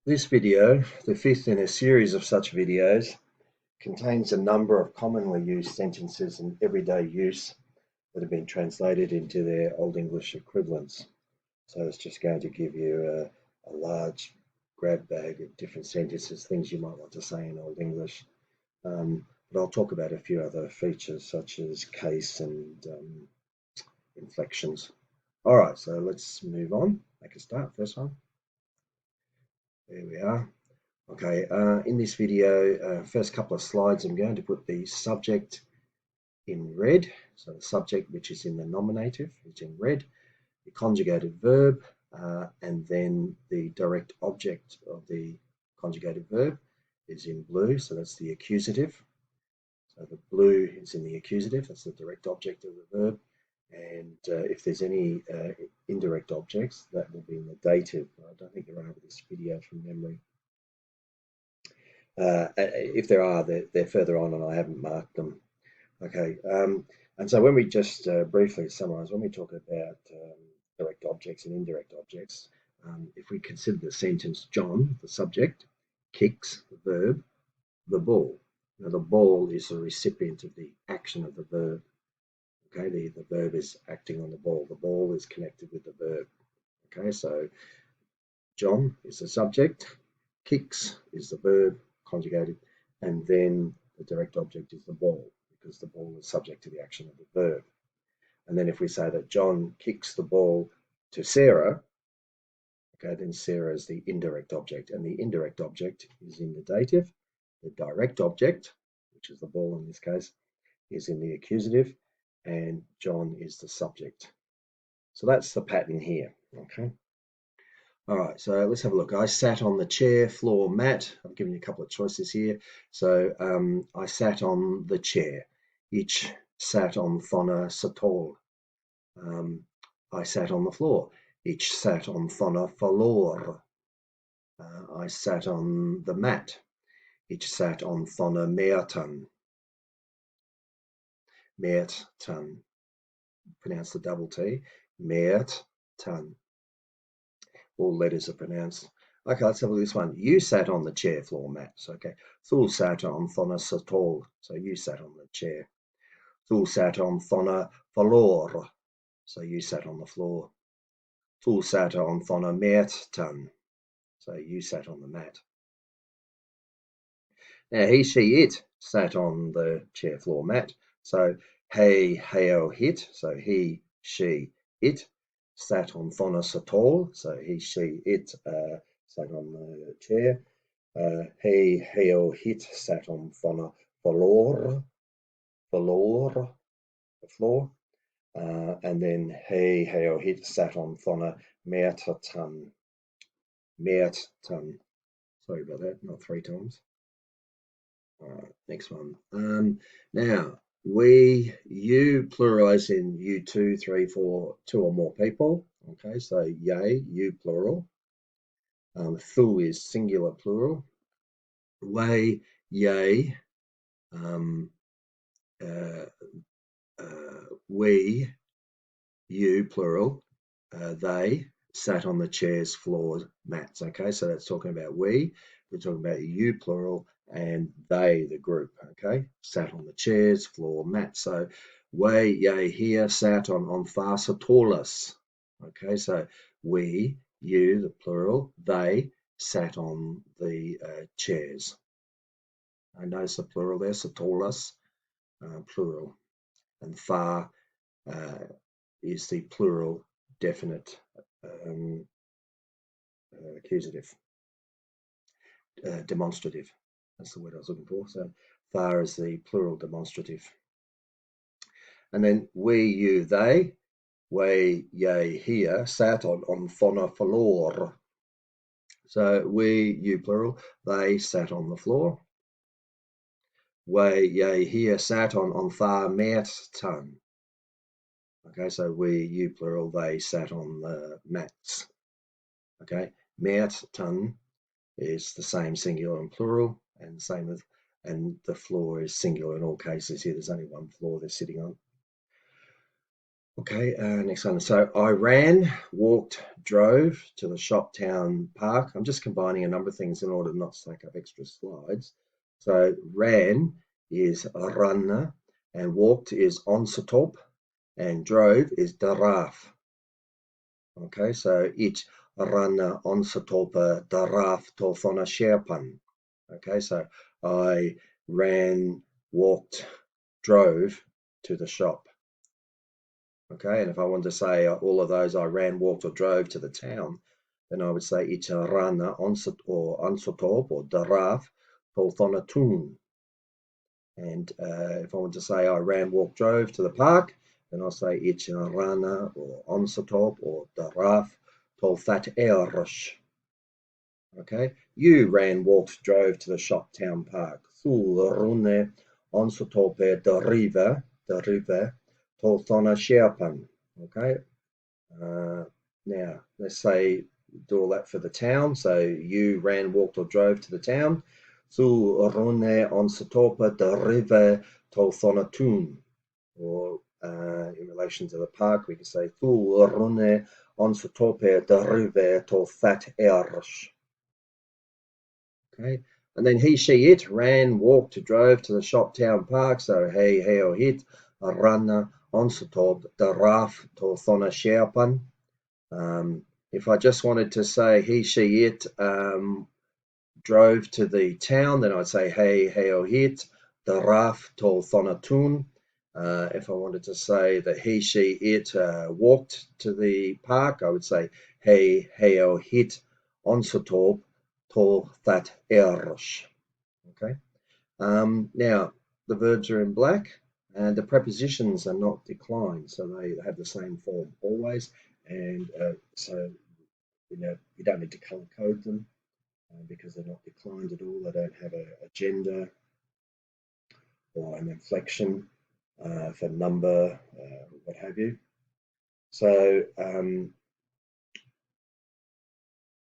This video, the fifth in a series of such videos, contains a number of commonly used sentences in everyday use that have been translated into their Old English equivalents. So it's just going to give you a large grab bag of different sentences, things you might want to say in Old English. But I'll talk about a few other features such as case and inflections. All right, so let's move on. Make a start. First one. There we are. Okay, in this video, first couple of slides, I'm going to put the subject in red. So the subject, which is in the nominative, is in red. The conjugated verb, and then the direct object of the conjugated verb is in blue. So that's the accusative. So the blue is in the accusative. That's the direct object of the verb. And if there's any indirect objects, that will be in the dative. I don't think there are with this video from memory. If there are, they're further on and I haven't marked them. Okay, and so when we just briefly summarize, when we talk about direct objects and indirect objects, if we consider the sentence, John, the subject, kicks, the verb, the ball. Now, the ball is the recipient of the action of the verb. Okay, the verb is acting on the ball. The ball is connected with the verb. Okay, so John is the subject, kicks is the verb, conjugated, and then the direct object is the ball, because the ball is subject to the action of the verb. And then if we say that John kicks the ball to Sarah, okay, then Sarah is the indirect object, and the indirect object is in the dative. The direct object, which is the ball in this case, is in the accusative, and John is the subject. So that's the pattern here, okay? All right, so let's have a look. I sat on the chair, floor, mat. I've given you a couple of choices here. So I sat on the chair. Each sat on thona satol. I sat on the floor. Each sat on thona falor. I sat on the mat. Each sat on thona meatan. Meatan. Pronounce the double T. Meatan. All letters are pronounced. Okay, let's have a look at this one. You sat on the chair floor mats. Okay. Thul sat on thona satol. So you sat on the chair. Thul sat on thona falor. So you sat on the floor. Thul sat on thona meatan. So you sat on the mat. Now he, she, it sat on the chair floor mat. So hey, heo, hit. So he, she, it sat on thona satol. So he, she, it sat on the chair. He, heo, hit sat on thona falor, the floor. And then he, heo, hit sat on thona meatan. Sorry about that, not three times. All right, next one. Now, we, you, pluralize in you, two, three, four, two or more people. Okay, so yay, you, plural. Thu is singular, plural. Way, yay. We, you, plural. They sat on the chairs, floors, mats. Okay, so that's talking about we. We're talking about you, plural, and they, the group. Okay, sat on the chairs, floor, mats. So we, yay, here, sat on farsatolas. Okay, so we, you, the plural, they sat on the chairs. I notice the plural there, satolas, plural, and far is the plural definite accusative, demonstrative. That's the word I was looking for. So far is the plural demonstrative. And then we, you, they, we, ye, here, sat on thona falor. So we, you, plural, they sat on the floor. We, ye, here, sat on far meatan. Okay, so we, you, plural, they sat on the mats. Okay, meatan is the same singular and plural, and same with, and the floor is singular in all cases. Here, there's only one floor they're sitting on. Okay, next one. So I ran, walked, drove to the shop, town, park. I'm just combining a number of things in order not to take up extra slides. So ran is ranna, and walked is onsetop, and drove is daraf. Okay, so it ranna onsetopa daraf tolthona sherpan. Okay, so I ran, walked, drove to the shop. Okay, and if I wanted to say all of those, I ran, walked, or drove to the town, then I would say it rana onsot or onsotop or daraf tolthona tun. And if I want to say I ran, walked, drove to the park, then I'll say it rana or onsotop or daraf tolthat erush. Okay, you ran, walked, drove to the shop, town, park. Thu rune onsotop the river tolthona sherpan. Okay, uh, now let's say do all that for the town. So you ran, walked, or drove to the town. Thu rune onsetopa the river tolthonatun. Or in relation to the park, we could say Thu rune onsetopa the river tolthat ersh. Okay, and then he, she, it ran, walked, drove to the shop, town, park. So he, or it ranna onsetob the raf tolthona sherpan. If I just wanted to say he, she, it drove to the town, then I'd say hey, or hit, the raf tol thonatun. If I wanted to say that he, she, it walked to the park, I would say hey, or hit, onsotorp tol that erosh. Okay. Now, the verbs are in black and the prepositions are not declined, so they have the same form always. And so you don't need to color code them because they're not declined at all. They don't have a gender or an inflection for number, what have you. So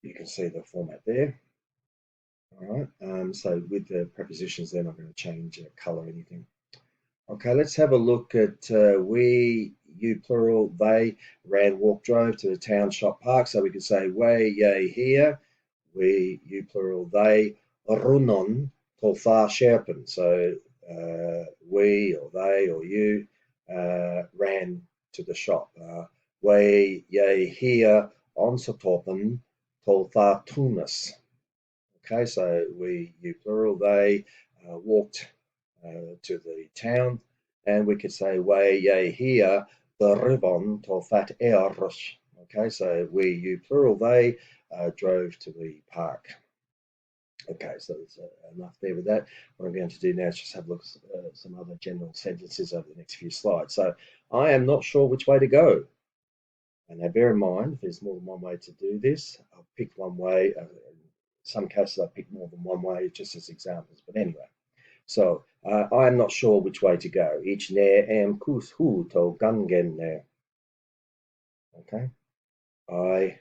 you can see the format there. All right. So with the prepositions, they're not going to change color or anything. Okay, let's have a look at we, you plural, they ran, walked, drove to the town, shop, park. So we could say we, ye, here, we, you plural, they, runon, tolfa, sherpen. So we or they or you ran to the shop. We, ye, here, onsotorpen, tolfa, tunas. Okay, so we, you plural, they walked to the town, and we could say we, ye, here, the ribbon tolfat eros. Okay, so we, you plural, they drove to the park. Okay, so there's enough there with that. What I'm going to do now is just have a look at some other general sentences over the next few slides. So I am not sure which way to go. And now bear in mind, if there's more than one way to do this, I'll pick one way. In some cases, I pick more than one way, just as examples. But anyway, so I'm not sure which way to go. Ich ne am kus hu to gangen ne. Okay, I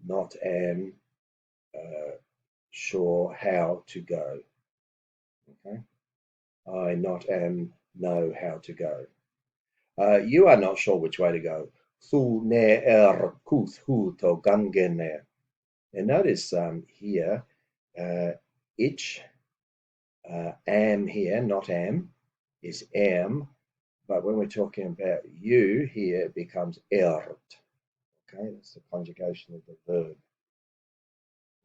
not am sure how to go. Okay, I not am know how to go. You are not sure which way to go. Thu ne kus hu to gangen ne. And notice here, ich am here, not am, is am. But when we're talking about you here, it becomes ert. Okay, that's the conjugation of the verb.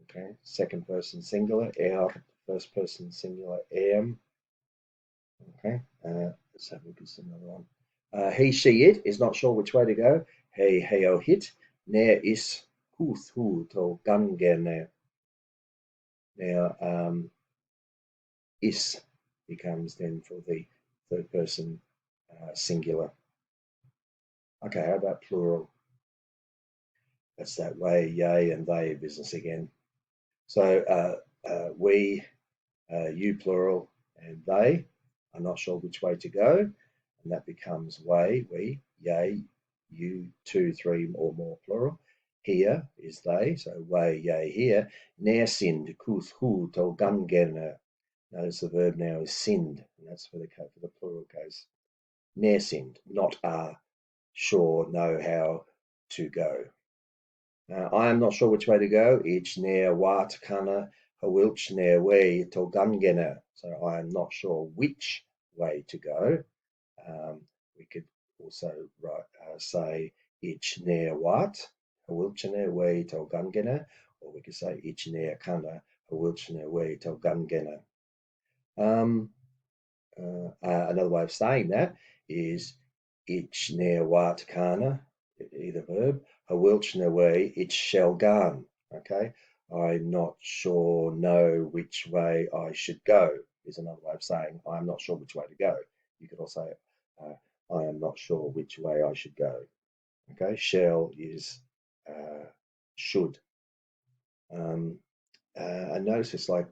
Okay, second person singular, ert, first person singular, am. Okay, let's have a look at another one. He, she, it is not sure which way to go. He, o, hit, ne is huth, hu, to gangen. Now, is becomes then for the third person singular. Okay, how about plural? That's that way, yay, and they business again. So we, you plural, and they are not sure which way to go, and that becomes way, we, yay, you, two, three, or more plural. Here is they, so way, yay, here. Ner sind, kus, hu, to gungene. Notice the verb now is sinned, and that's for the plural case. Ner sinned, not are. sure know how to go. I am not sure which way to go. Ich near wat kana hawilch near way to gungena. So I am not sure which way to go. We could also say ich near wat hawilch near way to gungena, or we could say ich near kana hawilch near way to gungena. Another way of saying that is ich near wat kana, either verb, hawilch near way it shall gan. Okay, I'm not sure know which way I should go is another way of saying I'm not sure which way to go. You could also say I am not sure which way I should go. Okay, shall is should. And notice it's like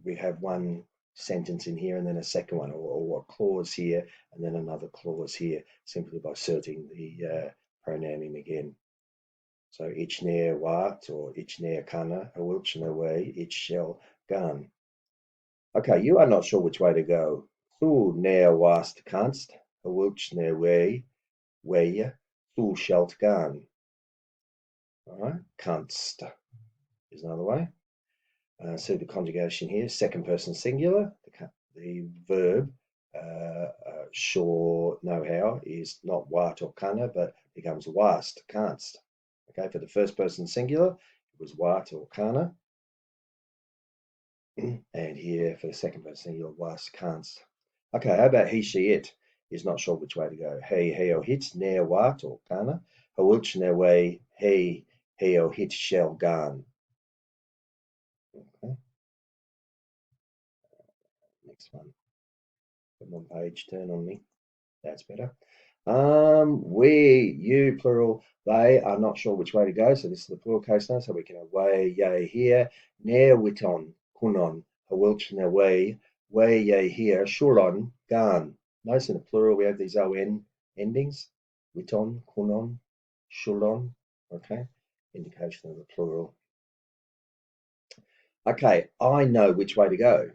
we have one sentence in here and then a second one, or a clause here and then another clause here, simply by inserting the pronoun in again. So ich near wat or ich near kana, hawilch near way, ich shall gan. Okay, you are not sure which way to go. Thu near wast kannst, hawilch near way, thu shalt gan. All right, kannst is another way. See the conjugation here, second person singular. The verb sure, know how is not wat or kana, but becomes wast, canst. Okay, for the first person singular, it was wat or kana. And here for the second person singular, wast, canst. Okay, how about he, she, it is not sure which way to go. He or hit, near wat or kana. Hawilch near way, he or hit shall gan. Okay. Next one. Come on, page, turn on me. That's better. We, you, plural, they are not sure which way to go. So this is the plural case now. So we can have way, yea, here, near, witon, kunon, hawilch, ne way, yea, here, shulon, gan. Notice in the plural we have these on endings. Witon, kunon, shulon. Okay, indication of the plural. Okay, I know which way to go.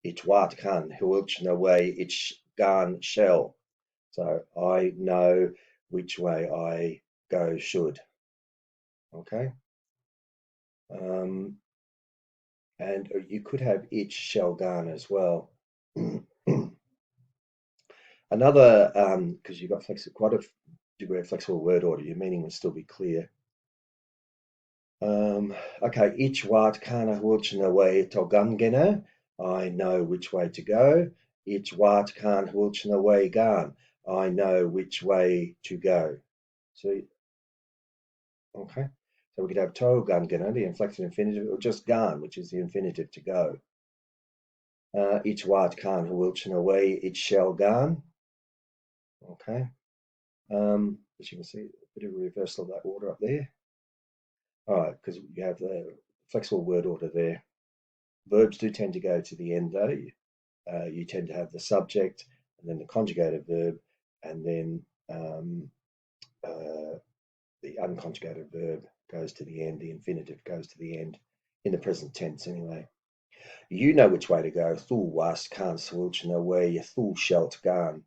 Ich wat kan, hawilch, ne way, ich gan shall. So I know which way I go should. Okay. And you could have ich shall gan as well. Another, because you've got quite a degree of flexible word order, your meaning will still be clear. Okay, ich wat kana hwilchna way to gungena. I know which way to go. Ich wat kan hwilchna way gan. I know which way to go. So, okay. So we could have to gungena, the inflected infinitive, or just gan, which is the infinitive to go. Ich wat kan hwilchna way it shall gan. Okay. As you can see, a bit of a reversal of that order up there. All right, because you have the flexible word order there. Verbs do tend to go to the end, though. You tend to have the subject and then the conjugated verb, and then the unconjugated verb goes to the end, the infinitive goes to the end, in the present tense anyway. You know which way to go. Thu wast canst hwilchna way thu shalt gan,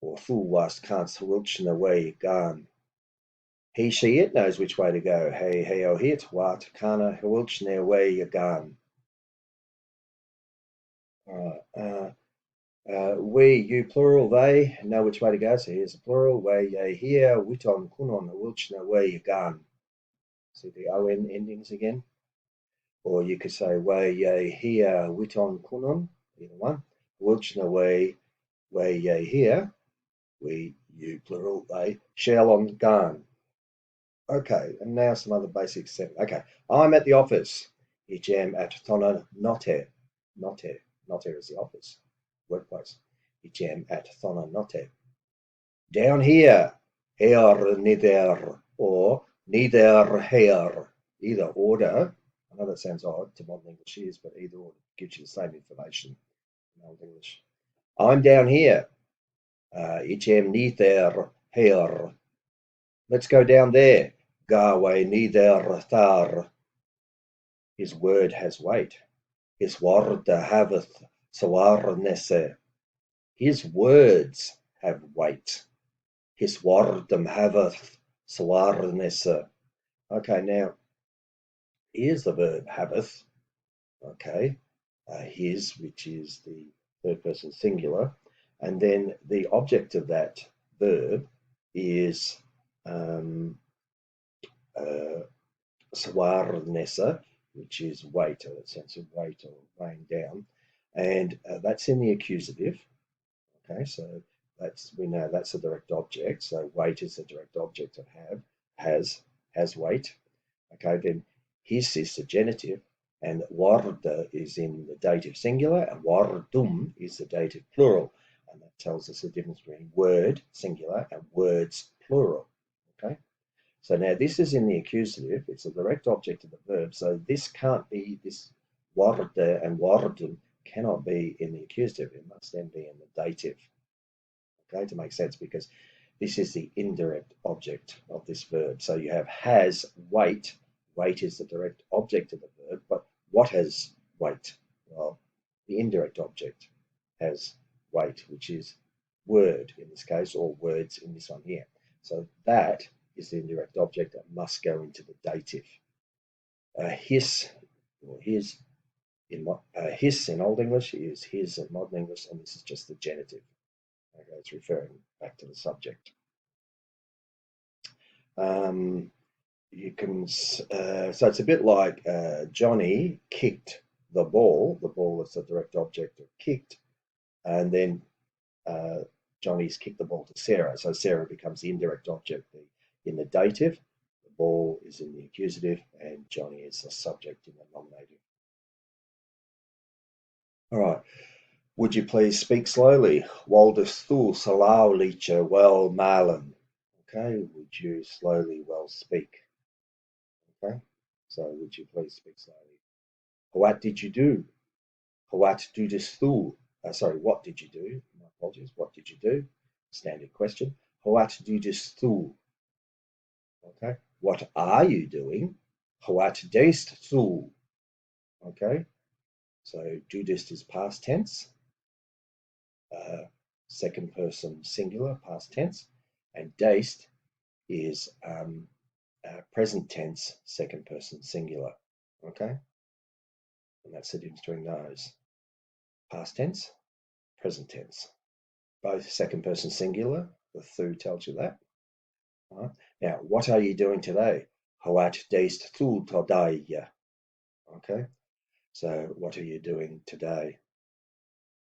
or thu wast canst hwilchna way gan. He, she, it knows which way to go. Hey, oh, hit, wat, kana, hwilchna way gan. We, you, plural, they know which way to go. So here's the plural. Way, ye, here, witon, kunon, hwilchna way gan. See the on endings again. Or you could say way, ye, here, witon, kunon, either one. Hwilchna way, ye, here. We, you, plural, they, shall on gan. Okay, and now some other basic stuff. Okay, I'm at the office. Ich am at thona note. Note is the office, workplace. Ich am at thona note. Down here, here, neither, or neither here. Either order. I know that sounds odd to modern English ears, but either order gives you the same information in Old English. I'm down here. Ich am neither here. Let's go down there. Gawe neither thar. His word has weight. His word haveth sawarnesse. His words have weight. his wardum haveth swarnesse. Okay, now here's the verb haveth. Okay, his, which is the third person singular, and then the object of that verb is uh, swarnessa, which is weight, or a sense of weight or weighing down, and that's in the accusative. Okay, so we know that's a direct object. So weight is a direct object of have, has weight. Okay, then his is the genitive, and warda is in the dative singular, and wardum is the dative plural, and that tells us the difference between word singular and words plural. Okay, so now this is in the accusative; it's a direct object of the verb, so this can't be this warda and wardum cannot be in the accusative; it must then be in the dative. Okay, to make sense, because this is the indirect object of this verb. So you have has weight. Weight is the direct object of the verb, but what has weight? Well, the indirect object has weight, which is word in this case, or words in this one here. So that is the indirect object that must go into the dative. His, or his in Old English is his in Modern English, and this is just the genitive. Okay, it's referring back to the subject. You can so it's a bit like Johnny kicked the ball. The ball is the direct object of kicked, and then Johnny's kicked the ball to Sarah. So Sarah becomes the indirect object in the dative. The ball is in the accusative, and Johnny is the subject in the nominative. All right. Would you please speak slowly? Waldus thu salau licha well malen. Okay. Would you slowly well speak? Okay. So would you please speak slowly? What did you do? What dudest thu? Sorry, what did you do? My apologies. What did you do? Standard question. What dudest thu? Okay. What are you doing? What dest thu? Okay. So dudest is past tense, second person singular, past tense, and dest is present tense, second person singular. Okay. And that's the difference between those. Past tense, present tense. Both second person singular. The thu tells you that. Right. Now, what are you doing today? What dest thu today? Okay. So, what are you doing today?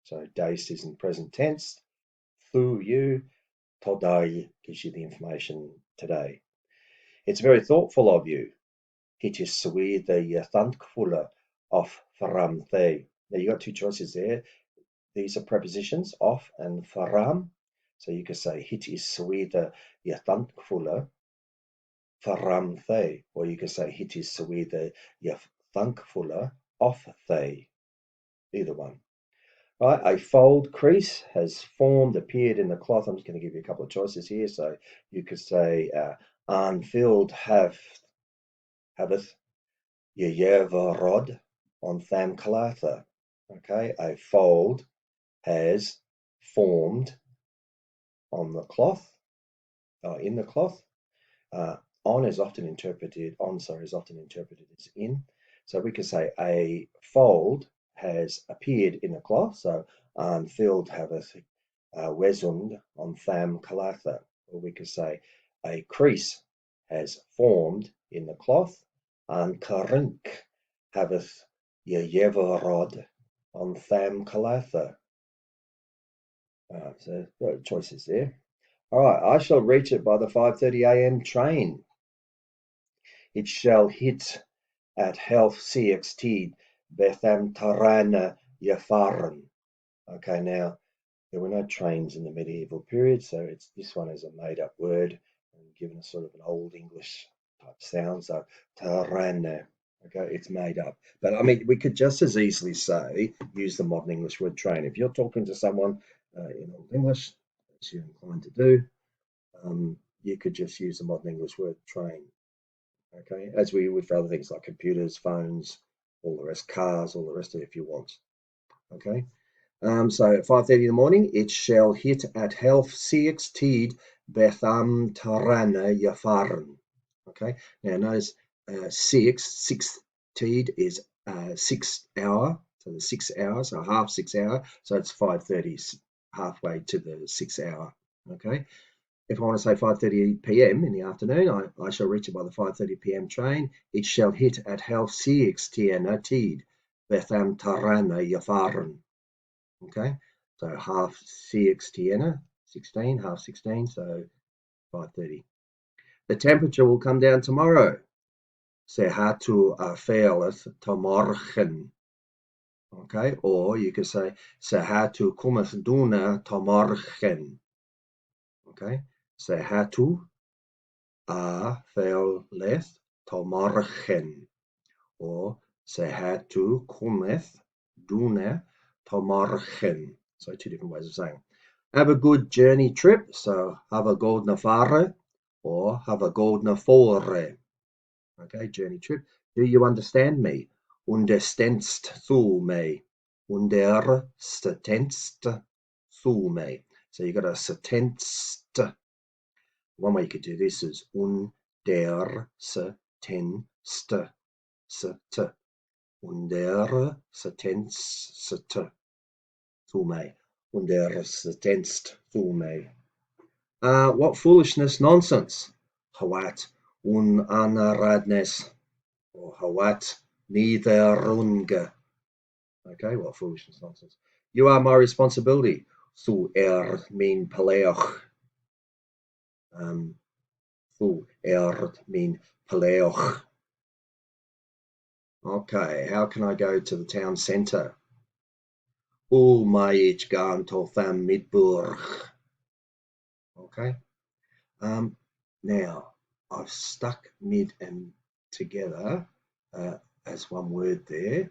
So, dest is in present tense. Thu you. Today gives you the information today. It's very thoughtful of you. It is sweet the thankful of faram they. Now, you got two choices there. These are prepositions, of and faram. So you could say, hit is sweeter, you're thankful faram they. Or you could say, hit is sweeter, you're thankful of they. Either one. Right, a fold crease has formed, appeared in the cloth. I'm just going to give you a couple of choices here. So you could say, unfilled haveth, ye rod on tham kalatha. Okay, a fold has formed on the cloth, in the cloth. On is often interpreted as in. So we could say a fold has appeared in the cloth. So filled haveth wesund on tham kalatha. Or we could say a crease has formed in the cloth. An karink haveth yeverod on tham kalatha. So choices there. All right, I shall reach it by the 5:30 a.m. train. It shall hit at Health CXT Betham Tarana Yafaran. Okay, now there were no trains in the medieval period, so this one is a made-up word and given a sort of an Old English type sound. So Tarana. Okay, it's made up. But I mean, we could just as easily use the modern English word train. If you're talking to someone in Old English, as you're inclined to do, you could just use the modern English word train. Okay, as we would for other things like computers, phones, all the rest, cars, all the rest of it if you want. Okay, so at 5:30 in the morning, it shall hit at Health CXT Beth am tarana yafaren. Okay, now notice sixth teed is 6 hour, so the 6 hours, so half 6 hour, so it's 5:30, halfway to the 6 hour. Okay, if I want to say 5:30 p.m. in the afternoon, I shall reach it by the 5:30 p.m. train. It shall hit at half 6 tiena tid, Beth am tarana yafaren. Okay, so half 6 tiena, 16, half 16, so 5:30. The temperature will come down tomorrow. Se hatu afeleth tomorgen. Okay, or you could say se hatu cometh duna tomorgen. Okay, se hatu afeleth tomorgen, or se hatu cometh duna tomorgen. So two different ways of saying. Have a good journey trip. So have a goldna fare or have a goldna fore. Okay, journey trip. Do you understand me? Understandst du me? Understandst du me? So you got a sentenced. One way you could do this is understandst. Understandst du me? Understandst du me? What foolishness, nonsense. Hawat unaradnes, or hawat niederunge. Okay, what foolishness, nonsense. You are my responsibility. Thu min paleoch. Thu min paleoch. Okay, how can I go to the town centre? Maich gan toltham midburg. Okay. Now, I've stuck mid and together as one word there.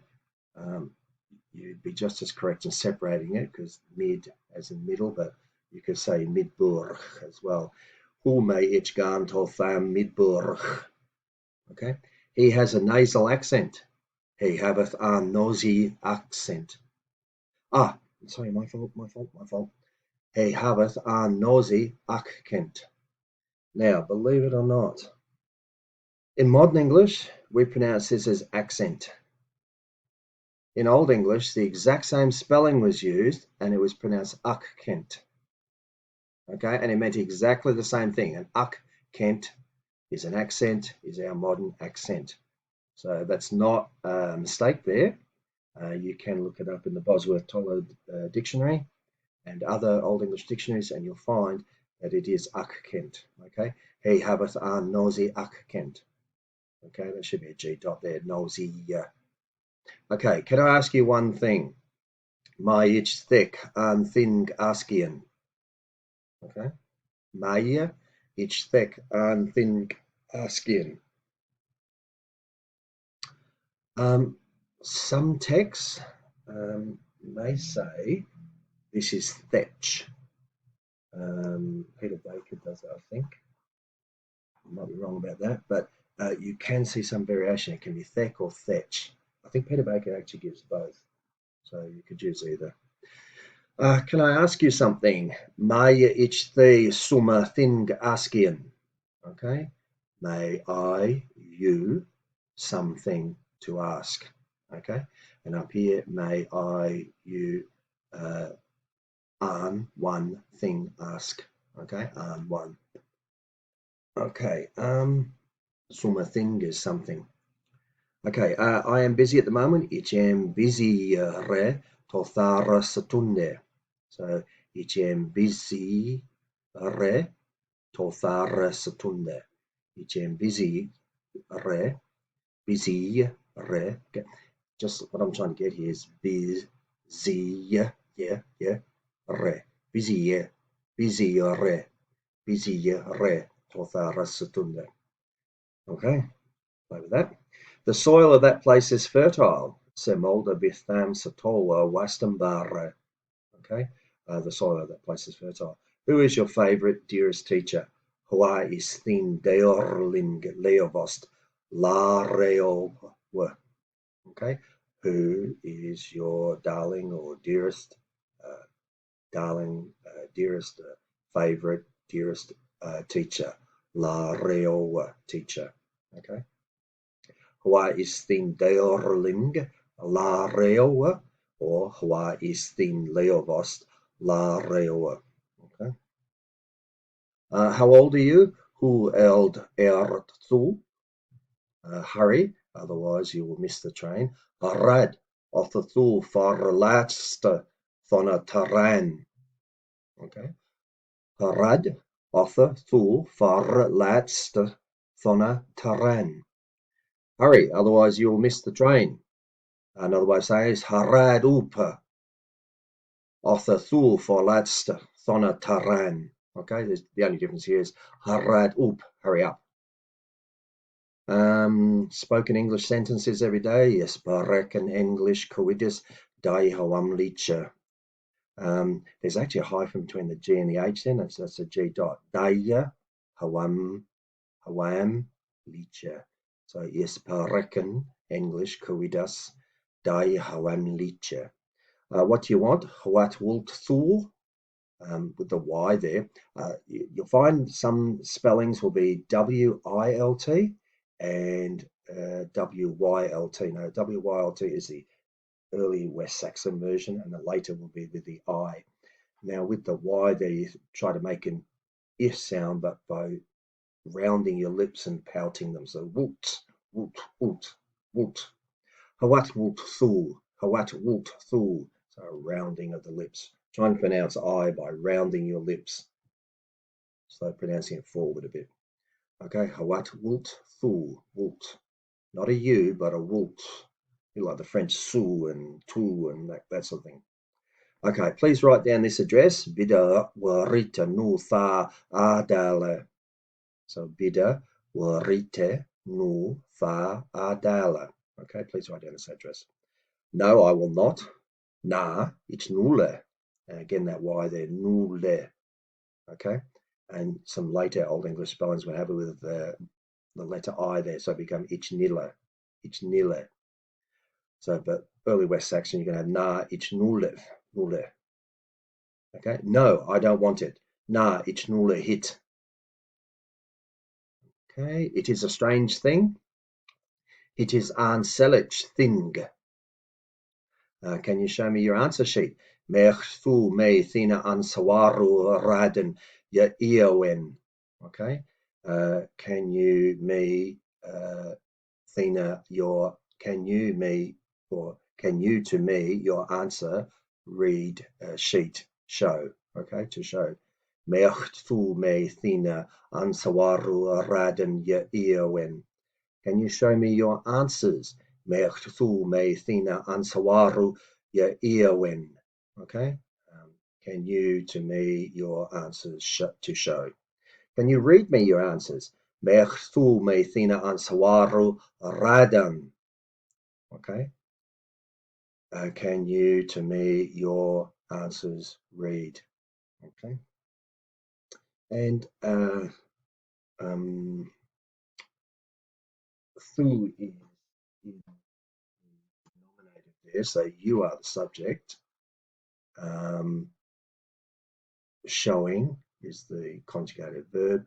You'd be just as correct in separating it because mid as in middle, but you could say midburg as well. May ich gan toltham midburg. Okay. He has a nasal accent. He haveth a nosy accent. Sorry, my fault. He haveth a nosy accent. Now, believe it or not, in modern English, we pronounce this as accent. In Old English, the exact same spelling was used and it was pronounced accent. Okay, and it meant exactly the same thing. An accent is an accent, is our modern accent. So that's not a mistake there. You can look it up in the Bosworth-Tollard dictionary and other Old English dictionaries, and you'll find that it is accent. Okay, he haveth a nosy accent. Okay, there should be a G dot there, nosy. Okay, can I ask you one thing? My ich thick and thin askian. Okay, my ich thick and thin askian. Some texts may say this is thatch. Peter Baker does it, I think. I might be wrong about that, but you can see some variation. It can be thick or thatch. I think Peter Baker actually gives both, so you could use either. Can I ask you something? May ich the summa thing askian? Okay. May I you something to ask? Okay. And up here, may I you on one thing ask? Okay. On one. Okay. Summa thing is something. Okay. I am busy at the moment. Ich am busy re tothara satunde. So ich am busy re tothara satunde. Ich am busy re. Okay. Just what I'm trying to get here is busy, re. Busy, re. Tothara satunde. Okay, play with that. The soil of that place is fertile. Semolda bitham satola wastenbare. Okay, the soil of that place is fertile. Who is your favorite, dearest teacher? Hua is thin deorling leovost la reol. Okay, who is your darling or dearest, dearest, favorite, dearest teacher. La reo teacher. Okay. Hwa is thyn deorling la reo, or hwa is thyn leovost la reo. Okay. How old are you? Hoe oud tu? Hurry, otherwise you will miss the train. Rad of the thu for laatste van a terrein. Okay. Rad of the thu for laatste van a terrein. Hurry, otherwise you will miss the train. Another way of saying it is rad up of the thu for laatste van a terrein. Okay, the only difference here is rad up, hurry up. Spoken English sentences every day. Yes, Bareken English Coitus Dai Hawam Licha. There's actually a hyphen between the G and the H then. That's a G dot. Daya Hawam Licha. So yes, Bareken English Coitus Dai Hawam Licha. What do you want? What wilt thou? With the Y there. You'll find some spellings will be WILT and WYLT. No, WYLT is the early West Saxon version, and the later will be with the I. Now, with the Y there, you try to make an if sound, but by rounding your lips and pouting them. So, woot, woot, woot, woot. Hawat woot thul, hawat woot thul. So, a rounding of the lips. Try and pronounce I by rounding your lips. So, pronouncing it forward a bit. Okay, hawat woot thul, woot. Not a U, but a woot. Like the French sou and tout and that sort of thing. Okay, please write down this address. Bida warita nu tha adala. So bida warite nu tha adala. Okay, please write down this address. No, I will not. Na, it's nule. And again, that Y there, nule. Okay, and some later Old English spellings will have it with the letter I there, so it become ich nila. Ich nile. So, but early West Saxon, you're going to have na, ich nulev, nule. Okay, no, I don't want it. Na, ich nule hit. Okay, it is a strange thing. It is an selich thing. Can you show me your answer sheet? Mech thu me thina an sawaru raden ya iowen. Okay, can you me thina your, can you me, or can you to me your answer read sheet show. Okay, to show. Mech thu me thina an sawaru raden ya iowen. Can you show me your answers? Mech thu me thina an sawaru ya iowen. Okay. Can you to me your answers to show? Can you read me your answers? Mech thu me thina an sawaru radan. Okay. Can you to me your answers read? Okay. And thu is nominated there, so you are the subject. Showing is the conjugated verb.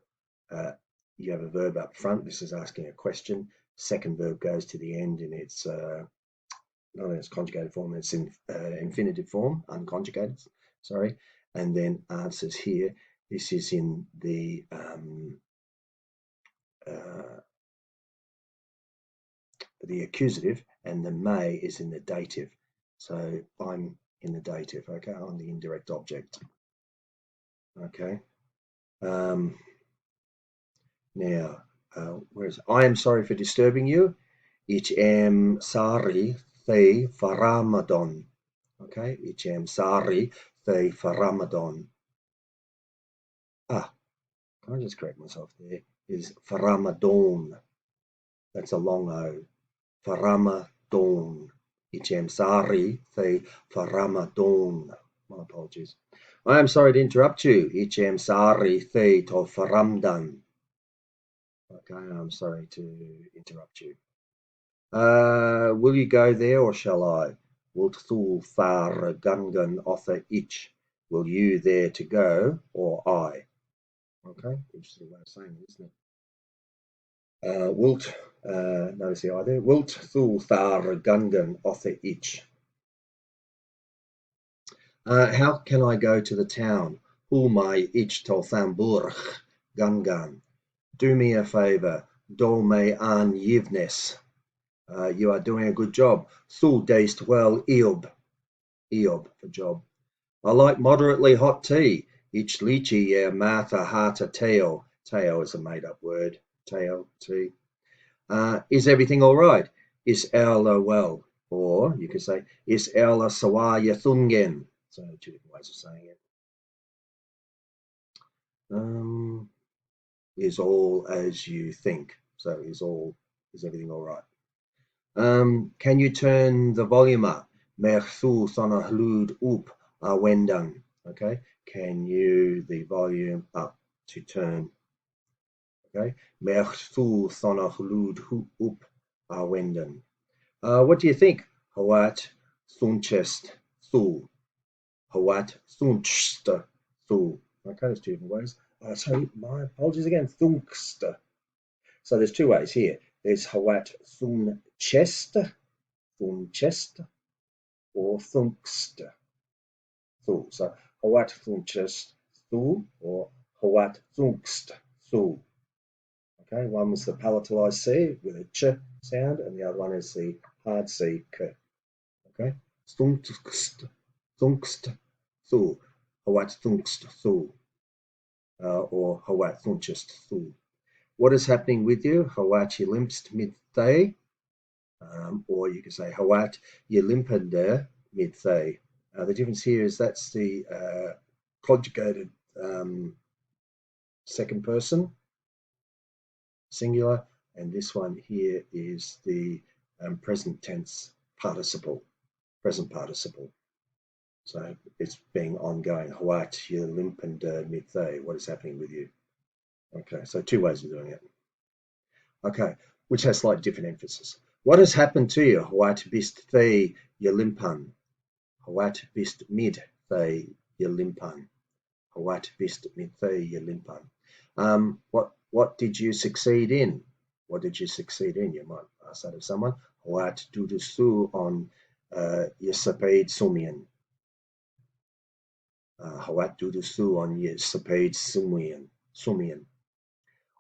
You have a verb up front. This is asking a question. Second verb goes to the end and it's not in its conjugated form, it's in infinitive form, unconjugated, sorry. And then answers here. This is in the accusative, and the may is in the dative. So I'm in the dative, okay, I'm the indirect object. Okay. Now, whereas I am sorry for disturbing you. Ich am sorry the for Ramadan. Okay, ich am sorry the for Ramadan. Can I just correct myself there? Is for Ramadan. That's a long O. For Ramadan. Ich am sorry the for Ramadan. My apologies. I am sorry to interrupt you. Ich am sorry the to for Ramadan. Okay, I'm sorry to interrupt you. Will you go there or shall I? Wilt thul thar gungan offer ich? Will you there to go or I? Okay, interesting way of saying it, isn't it? Wilt, notice the idea. Wilt thul thar gungan othe ich. How can I go to the town? Hul mai ich tol thamburg gungan. Do me a favour. Dol me an yivnes. You are doing a good job. Thul daste well eob. Eob for job. I like moderately hot tea. Ich lychee matha hata teo. Teo is a made-up word. Teo, tea. Is everything all right? Is Ella well? Or you could say, is Ella sawaya thungen? So two different ways of saying it. Is all as you think. So is everything all right? Can you turn the volume up? Mer thu thona hlud up wendang. Okay. Can you the volume up to turn? Okay. Mer thu thona hlud up wendang. What do you think? Hawat thunchest thu. Hawat thunchst thu. Okay, there's two different ways. So my apologies again. Thunkst. So there's two ways here. There's Hawat thunchest, thunchest, or thunkst, thu. So Hawat thunchest thu or Hawat thunkst thu. Okay, one was the palatalized C with a ch sound, and the other one is the hard C k. Okay, thunkst, thunkst thu, Hawat thunkst thu, or Hawat thunchest thu. What is happening with you? Hawat limpst mit they. Or you can say Hawat yelimpende mit they. The difference here is that's the conjugated second person singular, and this one here is the present tense participle, present participle. So it's being ongoing. Hawat yelimpende mit they. What is happening with you? Okay, so two ways of doing it. Okay, which has slightly different emphasis. What has happened to you? Hawat bist they yelimpan. Hawat bist mid they yelimpan. Hawat bist mid they yelimpan. What did you succeed in? What did you succeed in? You might ask that of someone. Hawat dudusu on yesapaid sumian. Hawat dudusu on yesapaid sumian.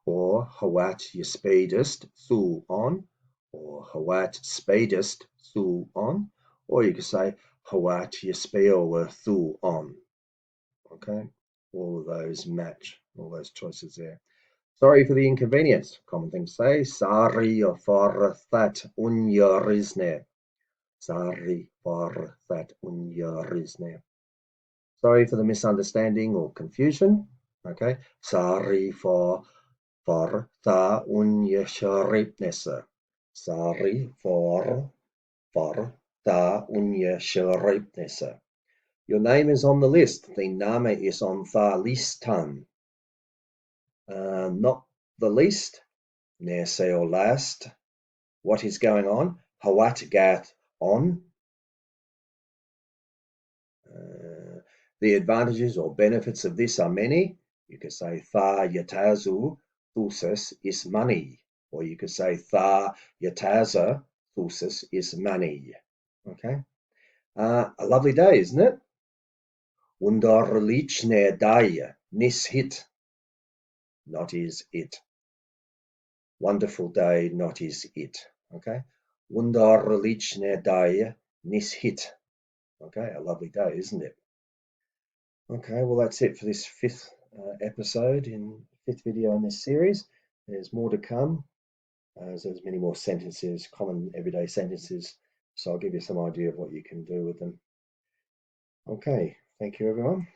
Or Hawat yespadest thu on, or Hawat spadest thu on, or you could say Hawat yespaower thu on. Okay, all of those match, all those choices there. Sorry for the inconvenience. Common thing to say. Sorry for that unjarisne. Sorry for that unjarisne. Sorry for the misunderstanding or confusion. Okay, sorry for tha ungeschriebenisse. Sorry for tha ungeschriebenisse. Your name is on the list. The Name is on tha listan. Not the least. Near say or last. What is going on? Hawat gaat on. The advantages or benefits of this are many. You could say tha yatazu thusis is money, or you could say tha yataza thusis is money. Okay, a lovely day, isn't it? Wunderlichne day nis hit, not is it. Wonderful day, not is it. Okay, wunderlichne day nis hit. Okay, a lovely day, isn't it? Okay, well that's it for this fifth fifth video in this series. There's more to come. There's many more sentences, common everyday sentences. So I'll give you some idea of what you can do with them. Okay, thank you everyone.